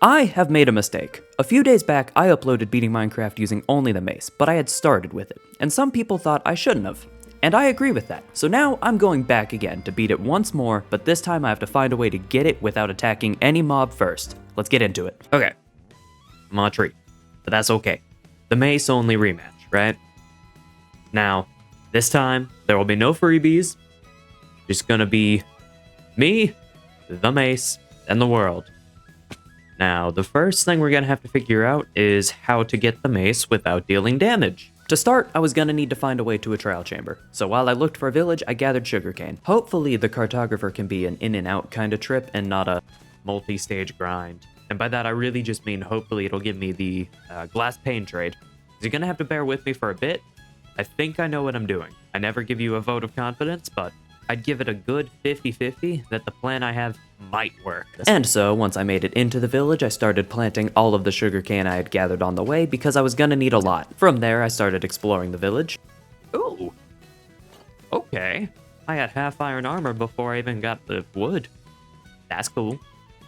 I have made a mistake. A few days back, I uploaded beating Minecraft using only the mace, but I had started with it, and some people thought I shouldn't have. And I agree with that. So now I'm going back again to beat it once more, but this time I have to find a way to get it without attacking any mob first. Let's get into it. Okay. I'm on a tree, but that's okay. The mace only rematch, right? Now, this time, there will be no freebies. Just gonna be me, the mace, and the world. Now, the first thing we're gonna have to figure out is how to get the mace without dealing damage. To start, I was gonna need to find a way to a trial chamber. So while I looked for a village, I gathered sugarcane. Hopefully the cartographer can be an in and out kind of trip and not a multi-stage grind. And by that I really just mean hopefully it'll give me the glass pane trade. So you're gonna have to bear with me for a bit. I think I know what I'm doing. I never give you a vote of confidence, but I'd give it a good 50-50 that the plan I have might work. And so, once I made it into the village, I started planting all of the sugarcane I had gathered on the way because I was gonna need a lot. From there, I started exploring the village. Ooh. Okay. I had half iron armor before I even got the wood. That's cool.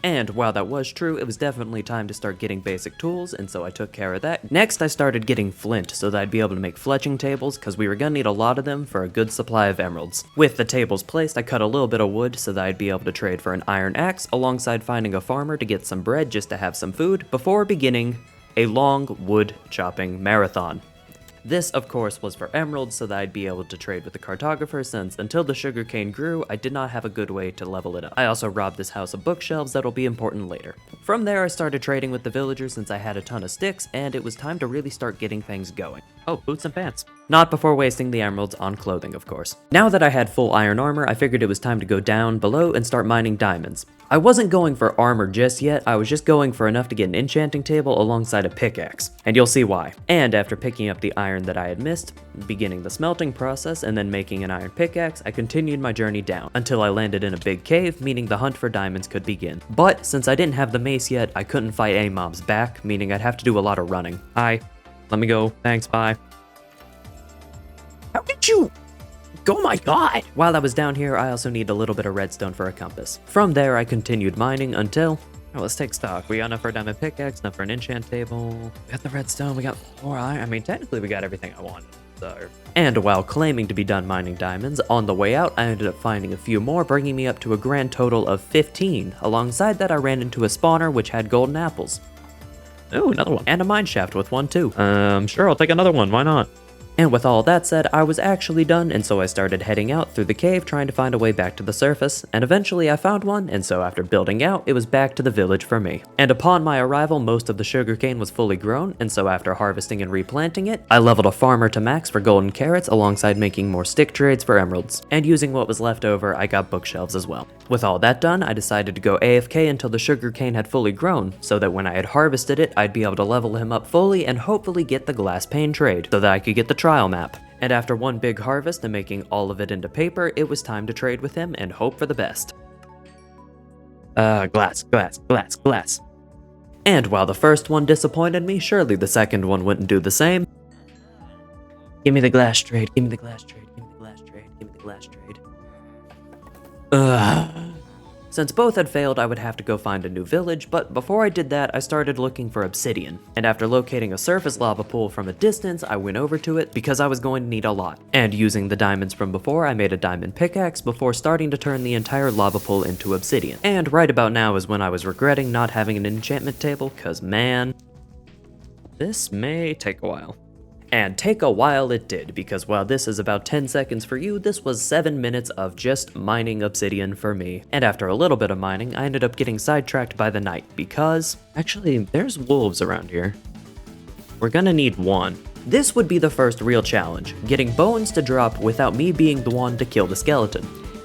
And while that was true, it was definitely time to start getting basic tools, and so I took care of that. Next, I started getting flint so that I'd be able to make fletching tables, because we were gonna need a lot of them for a good supply of emeralds. With the tables placed, I cut a little bit of wood so that I'd be able to trade for an iron axe, alongside finding a farmer to get some bread just to have some food, before beginning a long wood chopping marathon. This, of course, was for emeralds so that I'd be able to trade with the cartographer, since until the sugarcane grew, I did not have a good way to level it up. I also robbed this house of bookshelves that'll be important later. From there, I started trading with the villagers since I had a ton of sticks, and it was time to really start getting things going. Oh, boots and pants. Not before wasting the emeralds on clothing, of course. Now that I had full iron armor, I figured it was time to go down below and start mining diamonds. I wasn't going for armor just yet, I was just going for enough to get an enchanting table alongside a pickaxe, and you'll see why. And after picking up the iron that I had missed, beginning the smelting process, and then making an iron pickaxe, I continued my journey down, until I landed in a big cave, meaning the hunt for diamonds could begin. But since I didn't have the mace yet, I couldn't fight any mobs back, meaning I'd have to do a lot of running. Hi, let me go, thanks, bye. How did you... Oh my god! While I was down here, I also need a little bit of redstone for a compass. From there, I continued mining until... Oh, let's take stock. We got enough for a diamond pickaxe, enough for an enchant table. We got the redstone, we got 4 iron. I mean, technically we got everything I wanted, so... And while claiming to be done mining diamonds, on the way out, I ended up finding a few more, bringing me up to a grand total of 15. Alongside that, I ran into a spawner which had golden apples. Oh, another one. And a mine shaft with one too. Sure, I'll take another one, why not? And with all that said, I was actually done, and so I started heading out through the cave trying to find a way back to the surface, and eventually I found one, and so after building out, it was back to the village for me. And upon my arrival, most of the sugarcane was fully grown, and so after harvesting and replanting it, I leveled a farmer to max for golden carrots alongside making more stick trades for emeralds. And using what was left over, I got bookshelves as well. With all that done, I decided to go AFK until the sugarcane had fully grown, so that when I had harvested it, I'd be able to level him up fully and hopefully get the glass pane trade, so that I could get the trial map. And after one big harvest and making all of it into paper, it was time to trade with him and hope for the best. Glass. And while the first one disappointed me, surely the second one wouldn't do the same. Give me the glass trade, give me the glass trade, give me the glass trade, give me the glass trade. Since both had failed, I would have to go find a new village, but before I did that, I started looking for obsidian. And after locating a surface lava pool from a distance, I went over to it because I was going to need a lot. And using the diamonds from before, I made a diamond pickaxe before starting to turn the entire lava pool into obsidian. And right about now is when I was regretting not having an enchantment table, cause man, this may take a while. And take a while it did, because while this is about 10 seconds for you, this was 7 minutes of just mining obsidian for me. And after a little bit of mining, I ended up getting sidetracked by the night, because... Actually, there's wolves around here. We're gonna need one. This would be the first real challenge, getting bones to drop without me being the one to kill the skeleton.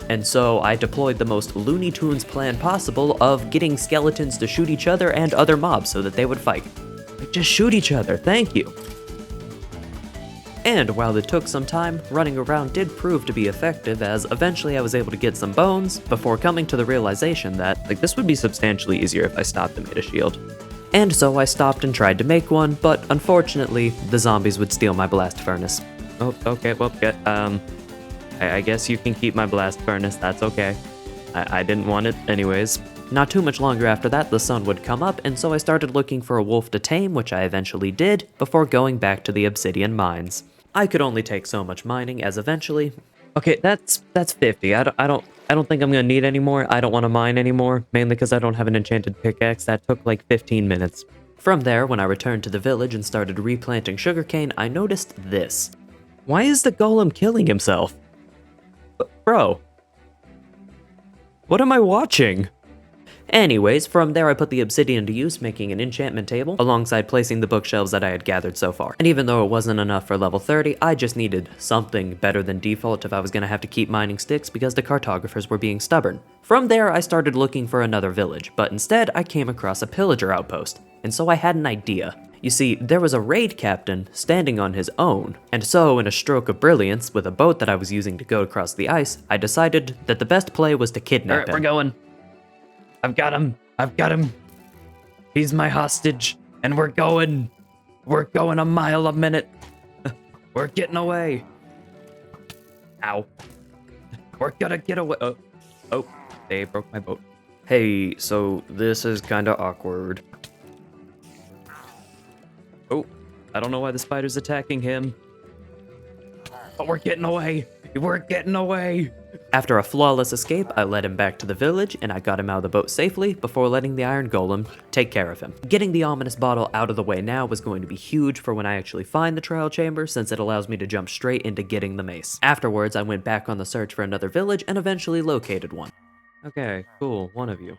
And so I deployed the most Looney Tunes plan possible of getting skeletons to shoot each other and other mobs so that they would fight. Like, just shoot each other, thank you. And while it took some time, running around did prove to be effective, as eventually I was able to get some bones before coming to the realization that, like, this would be substantially easier if I stopped and made a shield. And so I stopped and tried to make one, but unfortunately, the zombies would steal my blast furnace. Oh, okay, well, I guess you can keep my blast furnace, that's okay. I didn't want it anyways. Not too much longer after that, the sun would come up, and so I started looking for a wolf to tame, which I eventually did, before going back to the obsidian mines. I could only take so much mining, as eventually... Okay, that's 50. I don't think I'm gonna need any more. I don't want to mine anymore, mainly because I don't have an enchanted pickaxe. That took like 15 minutes. From there, when I returned to the village and started replanting sugarcane, I noticed this. Why is the golem killing himself? Bro. What am I watching? Anyways, from there I put the obsidian to use, making an enchantment table, alongside placing the bookshelves that I had gathered so far. And even though it wasn't enough for level 30, I just needed something better than default if I was gonna have to keep mining sticks because the cartographers were being stubborn. From there, I started looking for another village, but instead I came across a pillager outpost, and so I had an idea. You see, there was a raid captain standing on his own, and so in a stroke of brilliance, with a boat that I was using to go across the ice, I decided that the best play was to kidnap him. We're going. I've got him. He's my hostage, and we're going a mile a minute. We're getting away. Ow. We're gonna get away. Oh, they broke my boat. Hey, so this is kinda awkward. Oh, I don't know why the spider's attacking him. But we're getting away. We're getting away. After a flawless escape, I led him back to the village, and I got him out of the boat safely before letting the iron golem take care of him. Getting the ominous bottle out of the way now was going to be huge for when I actually find the trial chamber, since it allows me to jump straight into getting the mace. Afterwards, I went back on the search for another village and eventually located one. Okay, cool, one of you.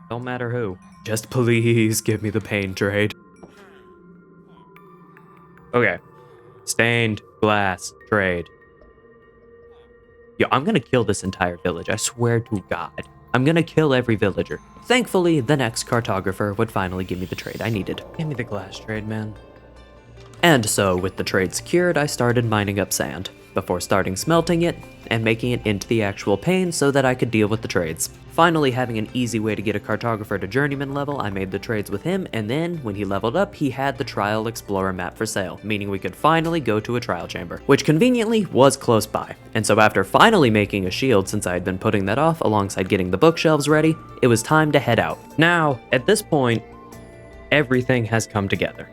Don't matter who. Just please give me the pain trade. Okay. Stained glass trade. Yo, I'm gonna kill this entire village, I swear to God. I'm gonna kill every villager. Thankfully, the next cartographer would finally give me the trade I needed. Give me the glass trade, man. And so, with the trade secured, I started mining up sand, before starting smelting it, and making it into the actual pane so that I could deal with the trades. Finally, having an easy way to get a cartographer to journeyman level, I made the trades with him, and then, when he leveled up, he had the Trial Explorer map for sale, meaning we could finally go to a trial chamber, which conveniently was close by. And so after finally making a shield, since I had been putting that off alongside getting the bookshelves ready, it was time to head out. Now, at this point, everything has come together.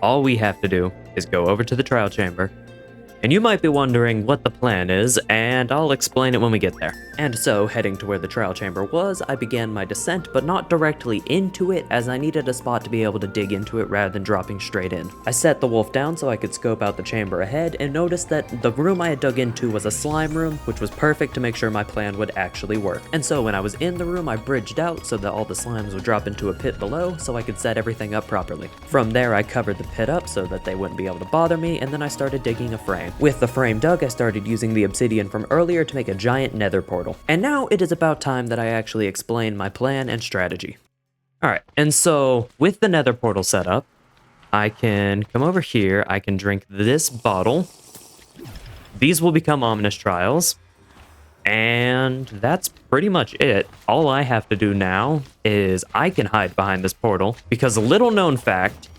All we have to do is go over to the trial chamber, and you might be wondering what the plan is, and I'll explain it when we get there. And so, heading to where the trial chamber was, I began my descent, but not directly into it, as I needed a spot to be able to dig into it rather than dropping straight in. I set the wolf down so I could scope out the chamber ahead, and noticed that the room I had dug into was a slime room, which was perfect to make sure my plan would actually work. And so when I was in the room, I bridged out so that all the slimes would drop into a pit below, so I could set everything up properly. From there, I covered the pit up so that they wouldn't be able to bother me, and then I started digging a frame. With the frame dug, I started using the obsidian from earlier to make a giant nether portal. And now it is about time that I actually explain my plan and strategy. Alright, and so with the nether portal set up, I can come over here, I can drink this bottle. These will become ominous trials. And that's pretty much it. All I have to do now is I can hide behind this portal, because a little known fact,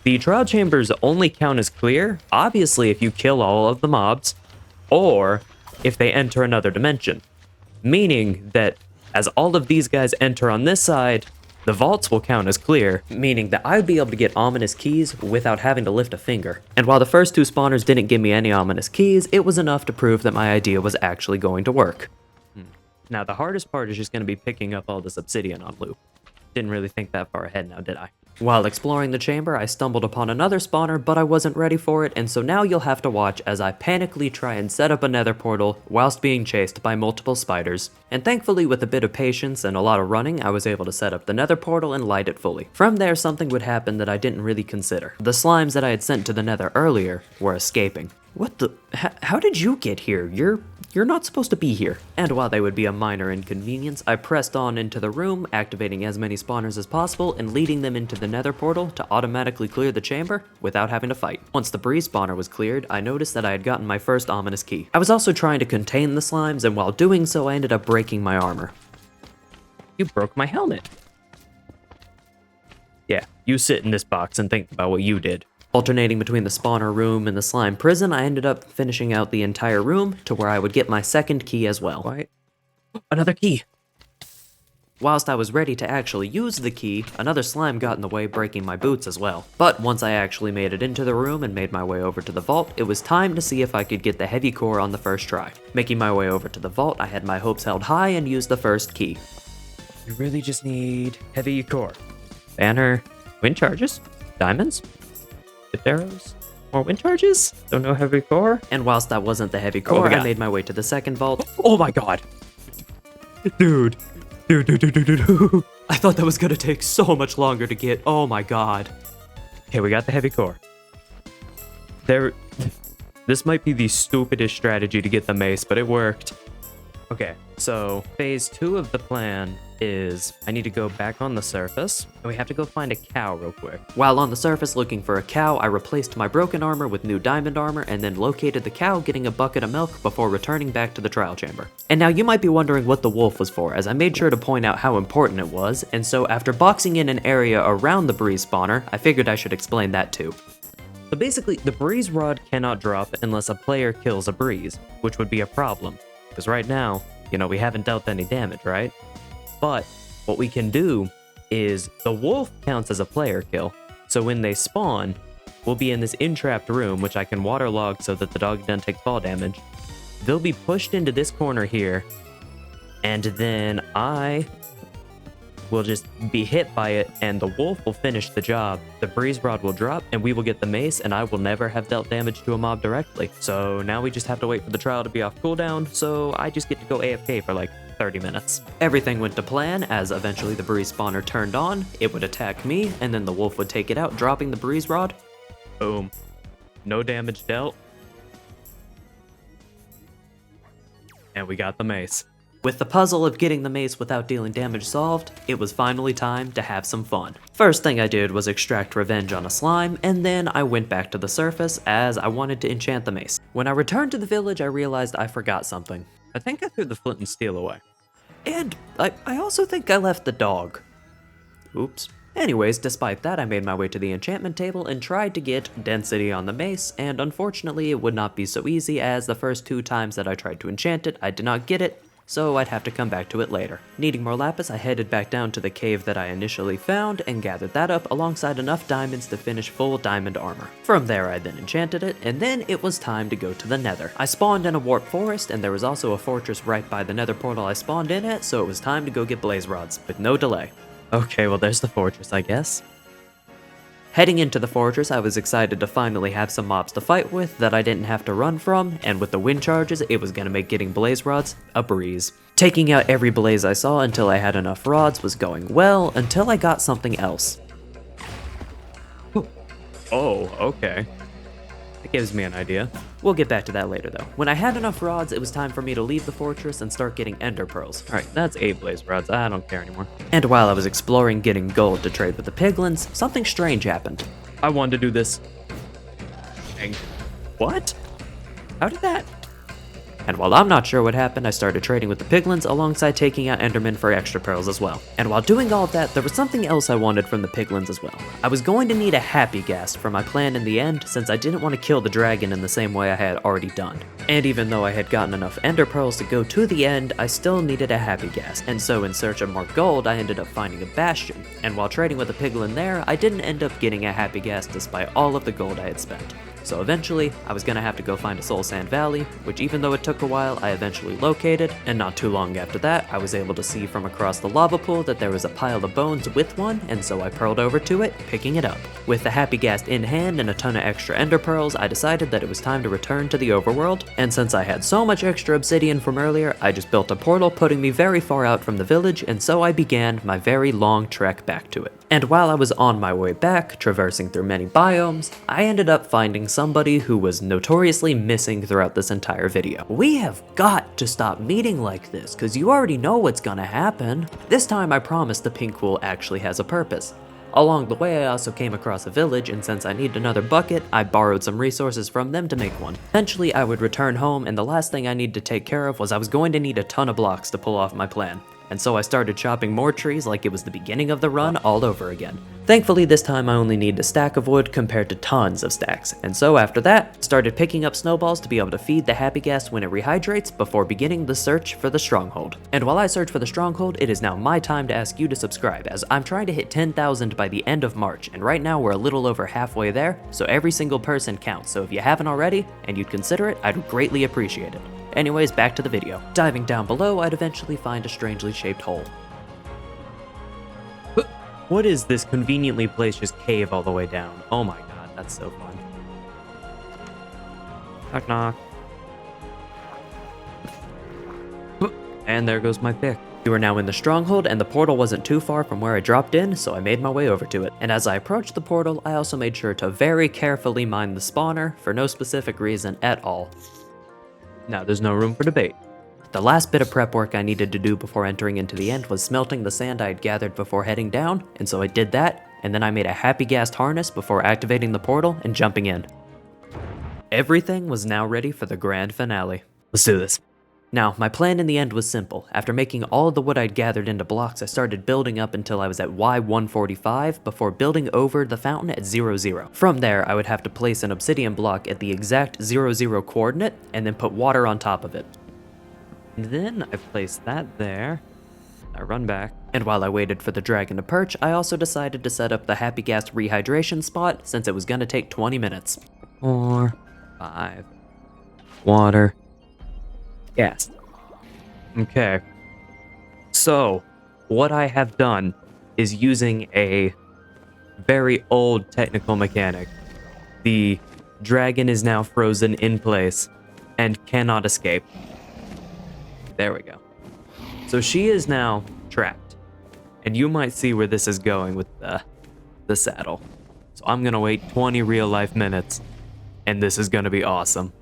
the trial chambers only count as clear, obviously, if you kill all of the mobs, or if they enter another dimension. Meaning that as all of these guys enter on this side, the vaults will count as clear, meaning that I would be able to get ominous keys without having to lift a finger. And while the first two spawners didn't give me any ominous keys, it was enough to prove that my idea was actually going to work. Now the hardest part is just going to be picking up all this obsidian on loop. Didn't really think that far ahead now, did I? While exploring the chamber, I stumbled upon another spawner, but I wasn't ready for it, and so now you'll have to watch as I panically try and set up a nether portal whilst being chased by multiple spiders. And thankfully, with a bit of patience and a lot of running, I was able to set up the nether portal and light it fully. From there, something would happen that I didn't really consider. The slimes that I had sent to the nether earlier were escaping. What the? How did you get here? You're not supposed to be here. And while they would be a minor inconvenience, I pressed on into the room, activating as many spawners as possible and leading them into the nether portal to automatically clear the chamber without having to fight. Once the breeze spawner was cleared, I noticed that I had gotten my first ominous key. I was also trying to contain the slimes, and while doing so, I ended up breaking my armor. You broke my helmet. Yeah, you sit in this box and think about what you did. Alternating between the spawner room and the slime prison, I ended up finishing out the entire room to where I would get my second key as well. Why? Another key. Whilst I was ready to actually use the key, another slime got in the way, breaking my boots as well. But once I actually made it into the room and made my way over to the vault, it was time to see if I could get the heavy core on the first try. Making my way over to the vault, I had my hopes held high and used the first key. You really just need heavy core. Banner, wind charges, diamonds, hit arrows, more wind charges, don't know heavy core. And whilst that wasn't the heavy core, I made my way to the second vault. Oh my god. Dude. I thought that was gonna take so much longer to get. Oh my god. Okay, we got the heavy core. This might be the stupidest strategy to get the mace, but it worked. Okay, so phase 2 of the plan is I need to go back on the surface, and we have to go find a cow real quick. While on the surface looking for a cow, I replaced my broken armor with new diamond armor and then located the cow, getting a bucket of milk before returning back to the trial chamber. And now you might be wondering what the wolf was for, as I made sure to point out how important it was, and so after boxing in an area around the breeze spawner, I figured I should explain that too. So basically, the breeze rod cannot drop unless a player kills a breeze, which would be a problem. Because right now, we haven't dealt any damage, right? But what we can do is the wolf counts as a player kill. So when they spawn, we'll be in this entrapped room, which I can waterlog so that the dog doesn't take fall damage. They'll be pushed into this corner here, and then I will just be hit by it, and the wolf will finish the job. The breeze rod will drop, and we will get the mace, and I will never have dealt damage to a mob directly. So now we just have to wait for the trial to be off cooldown, so I just get to go AFK for like 30 minutes. Everything went to plan, as eventually the breeze spawner turned on, it would attack me, and then the wolf would take it out, dropping the breeze rod. Boom. No damage dealt. And we got the mace. With the puzzle of getting the mace without dealing damage solved, it was finally time to have some fun. First thing I did was extract revenge on a slime, and then I went back to the surface as I wanted to enchant the mace. When I returned to the village, I realized I forgot something. I think I threw the flint and steel away. And I also think I left the dog. Oops. Anyways, despite that, I made my way to the enchantment table and tried to get density on the mace, and unfortunately it would not be so easy, as the first 2 times that I tried to enchant it, I did not get it, so I'd have to come back to it later. Needing more lapis, I headed back down to the cave that I initially found and gathered that up alongside enough diamonds to finish full diamond armor. From there I then enchanted it, and then it was time to go to the nether. I spawned in a warp forest, and there was also a fortress right by the nether portal I spawned in at, so it was time to go get blaze rods, with no delay. Okay, well there's the fortress, I guess. Heading into the fortress, I was excited to finally have some mobs to fight with that I didn't have to run from, and with the wind charges, it was gonna make getting blaze rods a breeze. Taking out every blaze I saw until I had enough rods was going well, until I got something else. Oh, okay. That gives me an idea. We'll get back to that later though. When I had enough rods, it was time for me to leave the fortress and start getting ender pearls. Alright, that's 8 blaze rods, I don't care anymore. And while I was exploring getting gold to trade with the piglins, something strange happened. I wanted to do this. Dang. What? How did that? And while I'm not sure what happened, I started trading with the piglins alongside taking out endermen for extra pearls as well. And while doing all of that, there was something else I wanted from the piglins as well. I was going to need a happy ghast for my plan in the end, since I didn't want to kill the dragon in the same way I had already done. And even though I had gotten enough ender pearls to go to the end, I still needed a happy ghast. And so in search of more gold, I ended up finding a bastion. And while trading with a piglin there, I didn't end up getting a happy ghast despite all of the gold I had spent. So eventually, I was gonna have to go find a Soul Sand Valley, which even though it took a while, I eventually located, and not too long after that, I was able to see from across the lava pool that there was a pile of bones with one, and so I pearled over to it, picking it up. With the happy ghast in hand and a ton of extra ender pearls, I decided that it was time to return to the overworld, and since I had so much extra obsidian from earlier, I just built a portal putting me very far out from the village, and so I began my very long trek back to it. And while I was on my way back, traversing through many biomes, I ended up finding somebody who was notoriously missing throughout this entire video. We have got to stop meeting like this, cause you already know what's gonna happen. This time I promise the pink wool actually has a purpose. Along the way I also came across a village, and since I needed another bucket, I borrowed some resources from them to make one. Eventually I would return home, and the last thing I needed to take care of was I was going to need a ton of blocks to pull off my plan. And so I started chopping more trees like it was the beginning of the run all over again. Thankfully this time I only need a stack of wood compared to tons of stacks, and so after that, started picking up snowballs to be able to feed the happy gas when it rehydrates before beginning the search for the stronghold. And while I search for the stronghold, it is now my time to ask you to subscribe, as I'm trying to hit 10,000 by the end of March, and right now we're a little over halfway there, so every single person counts, so if you haven't already, and you'd consider it, I'd greatly appreciate it. Anyways, back to the video. Diving down below, I'd eventually find a strangely shaped hole. What is this conveniently placed just cave all the way down? Oh my god, that's so fun. Knock knock. And there goes my pick. We were now in the stronghold, and the portal wasn't too far from where I dropped in, so I made my way over to it. And as I approached the portal, I also made sure to very carefully mine the spawner for no specific reason at all. Now there's no room for debate. The last bit of prep work I needed to do before entering into the end was smelting the sand I had gathered before heading down, and so I did that, and then I made a happy gas harness before activating the portal and jumping in. Everything was now ready for the grand finale. Let's do this. Now, my plan in the end was simple. After making all of the wood I'd gathered into blocks, I started building up until I was at Y145 before building over the fountain at 00. From there, I would have to place an obsidian block at the exact 00 coordinate and then put water on top of it. And then I place that there. I run back. And while I waited for the dragon to perch, I also decided to set up the happy gas rehydration spot since it was gonna take 20 minutes. 4, 5, water, gas. Okay. So, what I have done is using a very old technical mechanic. The dragon is now frozen in place and cannot escape. There we go. So she is now trapped. And you might see where this is going with the saddle. So I'm gonna wait 20 real life minutes, and this is gonna be awesome.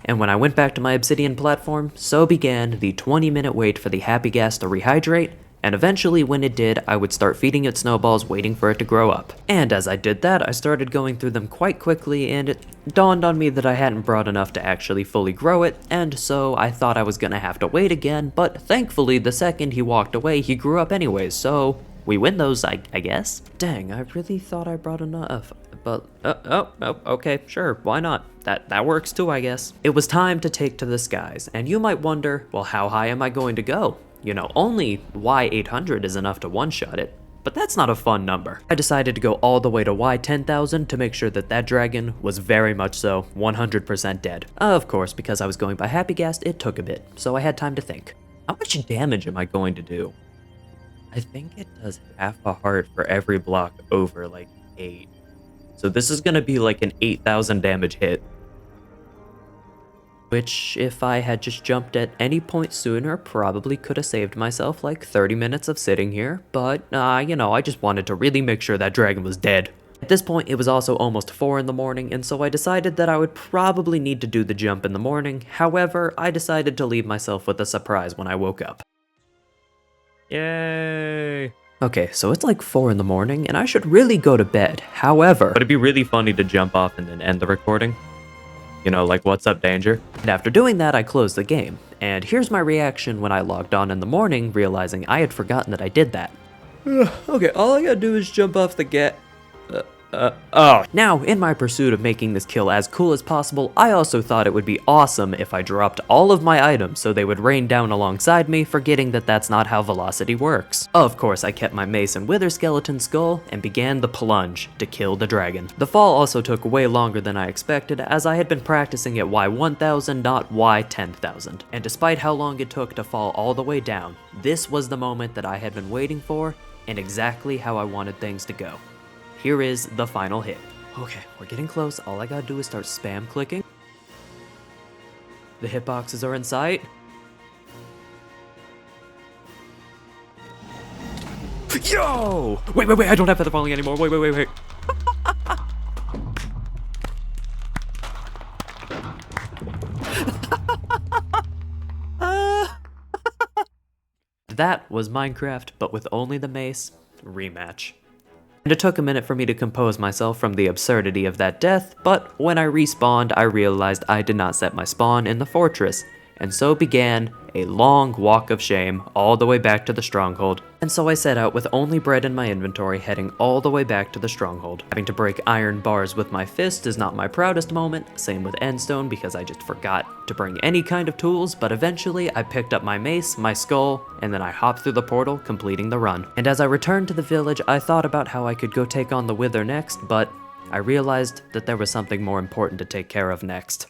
And when I went back to my obsidian platform, so began the 20-minute wait for the happy gas to rehydrate, and eventually when it did, I would start feeding it snowballs waiting for it to grow up. And as I did that, I started going through them quite quickly, and it dawned on me that I hadn't brought enough to actually fully grow it, and so I thought I was gonna have to wait again, but thankfully the second he walked away, he grew up anyways, so we win those, I guess. Dang, I really thought I brought enough, but, okay, sure, why not? That works too, I guess. It was time to take to the skies, and you might wonder, well, how high am I going to go? You know, only Y800 is enough to one-shot it, but that's not a fun number. I decided to go all the way to Y10,000 to make sure that that dragon was very much so 100% dead. Of course, because I was going by happy gas, it took a bit, so I had time to think. How much damage am I going to do? I think it does half a heart for every block over like 8. So this is gonna be like an 8,000 damage hit. Which, if I had just jumped at any point sooner, probably could have saved myself like 30 minutes of sitting here, but, you know, I just wanted to really make sure that dragon was dead. At this point, it was also almost 4 in the morning, and so I decided that I would probably need to do the jump in the morning. However, I decided to leave myself with a surprise when I woke up. Yay! Okay, so it's like 4 in the morning, and I should really go to bed. However, But it'd be really funny to jump off and then end the recording. You know, like, what's up, danger? and after doing that, I closed the game. And here's my reaction when I logged on in the morning, realizing I had forgotten that I did that. Okay, all I gotta do is jump off the Now, in my pursuit of making this kill as cool as possible, I also thought it would be awesome if I dropped all of my items so they would rain down alongside me, forgetting that that's not how velocity works. Of course, I kept my mace and wither skeleton skull and began the plunge to kill the dragon. The fall also took way longer than I expected, as I had been practicing at Y1000, not Y10,000. And despite how long it took to fall all the way down, this was the moment that I had been waiting for, and exactly how I wanted things to go. Here is the final hit. Okay, we're getting close. All I gotta do is start spam clicking. The hitboxes are in sight. Yo! Wait, I don't have feather falling anymore. Wait. That was Minecraft, but with only the mace rematch. And it took a minute for me to compose myself from the absurdity of that death, but when I respawned, I realized I did not set my spawn in the fortress. And so began a long walk of shame all the way back to the stronghold. And so I set out with only bread in my inventory, heading all the way back to the stronghold. Having to break iron bars with my fist is not my proudest moment, same with endstone because I just forgot to bring any kind of tools, but eventually I picked up my mace, my skull, and then I hopped through the portal, completing the run. And as I returned to the village, I thought about how I could go take on the Wither next, but I realized that there was something more important to take care of next.